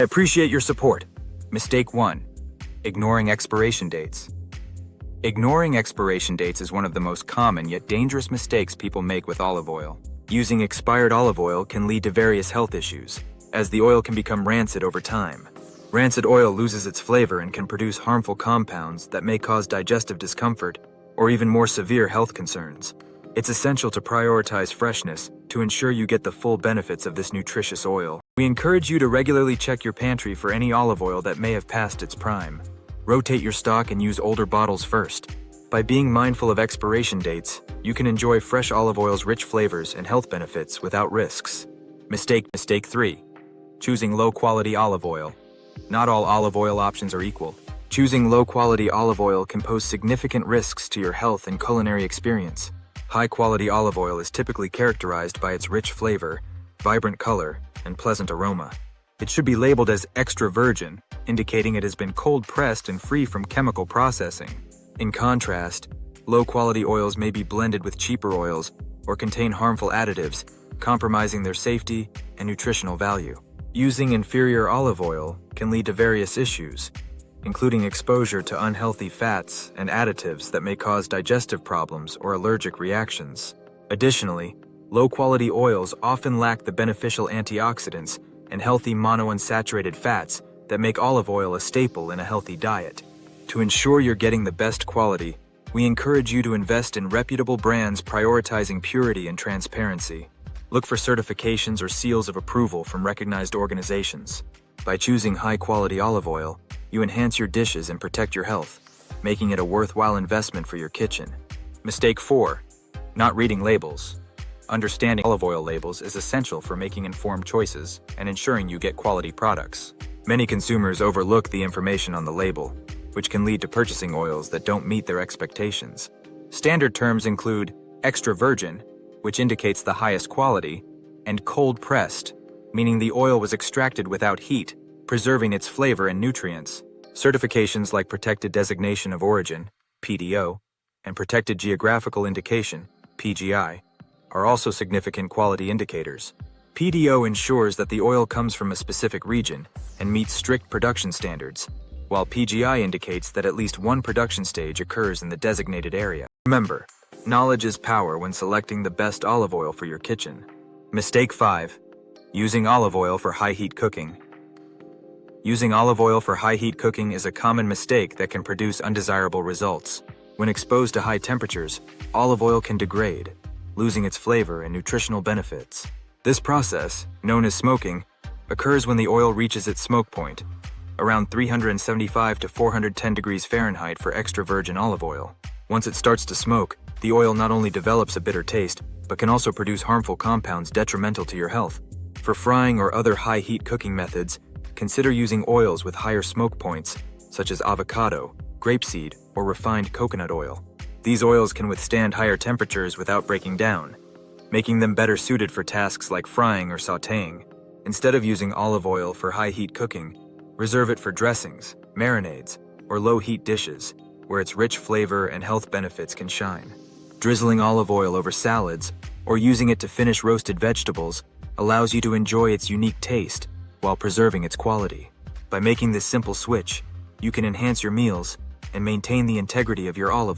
I appreciate your support. Mistake 1. Ignoring expiration dates. Ignoring expiration dates is one of the most common yet dangerous mistakes people make with olive oil. Using expired olive oil can lead to various health issues, as the oil can become rancid over time. Rancid oil loses its flavor and can produce harmful compounds that may cause digestive discomfort or even more severe health concerns. It's essential to prioritize freshness to ensure you get the full benefits of this nutritious oil. We encourage you to regularly check your pantry for any olive oil that may have passed its prime. Rotate your stock and use older bottles first. By being mindful of expiration dates, you can enjoy fresh olive oil's rich flavors and health benefits without risks. Mistake 3. Choosing low-quality olive oil. Not all olive oil options are equal. Choosing low-quality olive oil can pose significant risks to your health and culinary experience. High-quality olive oil is typically characterized by its rich flavor, vibrant color, and pleasant aroma. It should be labeled as extra virgin, indicating it has been cold-pressed and free from chemical processing. In contrast, low-quality oils may be blended with cheaper oils or contain harmful additives, compromising their safety and nutritional value. Using inferior olive oil can lead to various issues, including exposure to unhealthy fats and additives that may cause digestive problems or allergic reactions. Additionally, low-quality oils often lack the beneficial antioxidants and healthy monounsaturated fats that make olive oil a staple in a healthy diet. To ensure you're getting the best quality, we encourage you to invest in reputable brands prioritizing purity and transparency. Look for certifications or seals of approval from recognized organizations. By choosing high-quality olive oil, you enhance your dishes and protect your health, making it a worthwhile investment for your kitchen. Mistake 4. Not reading labels. Understanding olive oil labels is essential for making informed choices and ensuring you get quality products. Many consumers overlook the information on the label, which can lead to purchasing oils that don't meet their expectations. Standard terms include extra virgin, which indicates the highest quality, and cold-pressed, meaning the oil was extracted without heat, preserving its flavor and nutrients. Certifications like Protected Designation of Origin, PDO, and Protected Geographical Indication, PGI, are also significant quality indicators. PDO ensures that the oil comes from a specific region and meets strict production standards, while PGI indicates that at least one production stage occurs in the designated area. Remember, knowledge is power when selecting the best olive oil for your kitchen. Mistake 5. Using olive oil for high-heat cooking. Using olive oil for high-heat cooking is a common mistake that can produce undesirable results. When exposed to high temperatures, olive oil can degrade, losing its flavor and nutritional benefits. This process, known as smoking, occurs when the oil reaches its smoke point, around 375 to 410 degrees Fahrenheit for extra virgin olive oil. Once it starts to smoke, the oil not only develops a bitter taste, but can also produce harmful compounds detrimental to your health. For frying or other high-heat cooking methods, consider using oils with higher smoke points, such as avocado, grapeseed, or refined coconut oil. These oils can withstand higher temperatures without breaking down, making them better suited for tasks like frying or sautéing. Instead of using olive oil for high-heat cooking, reserve it for dressings, marinades, or low-heat dishes, where its rich flavor and health benefits can shine. Drizzling olive oil over salads or using it to finish roasted vegetables allows you to enjoy its unique taste while preserving its quality. By making this simple switch, you can enhance your meals and maintain the integrity of your olive oil.